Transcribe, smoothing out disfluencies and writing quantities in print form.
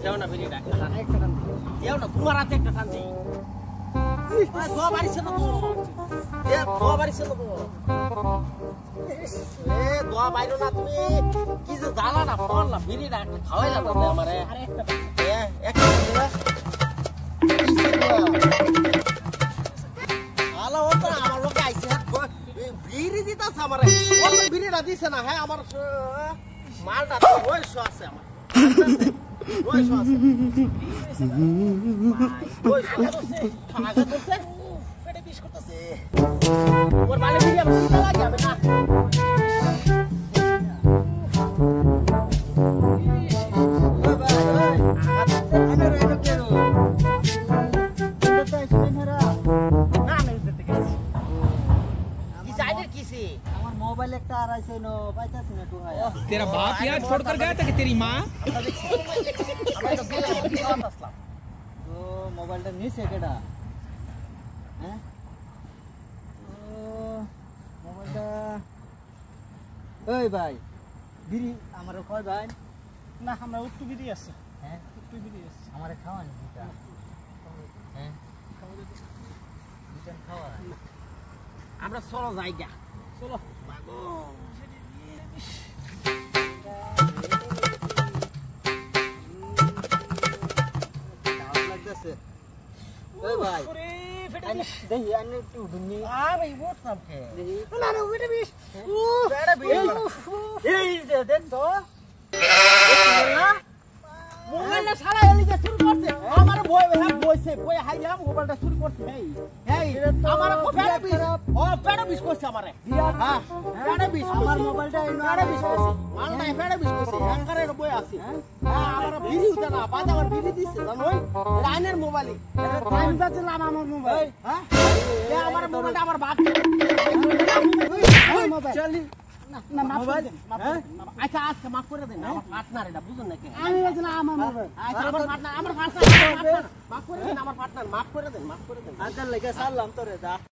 দেও না বিড়িটা একটা টান দেও না তোমার হাতে একটা টান দেই দোয়া বাড়িছে না তো এ দোয়া বাড়িছে না তো এ দোয়া বাইরো না তুমি কি যে জ্বালা না পড়লা বিড়িটা একটা খাওয়াইলা না আমারে আরে একটা আলা ওটা আমার লোকে আইছে বিড়ি দিতাছ আমারে ওর বিড়িটা দিছে না হ্যাঁ আমার মালটা তো রইছো আছে আমার রইছো আছে রইছো আছে খাগা করছে পেটে বিষ করতেছে ওর বালে বিড়ি আমার দিতে লাগে আমি না ওই ভাই ওই আমি রইলো কেন এটা তো স্পিনাররা না আমি দিতে গেছি কি সাইডের কিসি আমার মোবাইল একটা আড়াইছে নো পাইতাছি না তো ভাই तेरा बाप यार छोड़कर गया था कि तेरी माँ তো মোবাইলটা নিছে কেডা হ্যাঁ মোবাইলটা ওই ভাই বিড়ি আমারও কয় ভাই না আমরা একটু বিড়ি আছে হ্যাঁ একটু বিড়ি আছে আমারে খাওয়ানি দুটা হ্যাঁ দুটা খাওয়া আমরা চলো যাইগা চলো বাগো ওই ভাই দেখি আনে একটু দুনি আরে বহুত নাম খে দেখি না না ওইটা বিশ বেড়া বিশ এই দেখ তো না মোবাইল না সারা এলিকে শুরু করছে আমার বই বইছে বই হাইলাম মোবাইলটা শুরু করছে এই আমার বেড়া বিশ ও বেড়া বিশ করছে আমারে হ্যাঁ বেড়া বিশ আমার মোবাইলটা বেড়া বিশ করছে মাল নাই বেড়া বিশ করছে একবারে বই আছে হ্যাঁ আমার বিড়ি উঠা না বাদ আমার বিড়ি দিছে জানোই লাইনের মোবাইল টাইম বাজলাম আমার মোবাইল হ্যাঁ এ আমার মোবাইলটা আমার বাপ মোবাইল চলি না মোবাইল হ্যাঁ আচ্ছা আজকে মাফ করে দেন আমার পার্টনার এটা বুঝুন নাকি আমি বলছিলাম আমার মোবাইল আচ্ছা আমার পার্টনার মাফ করে দেন আমার পার্টনার মাফ করে দেন আচ্ছা লেগে সারলাম তোরে দা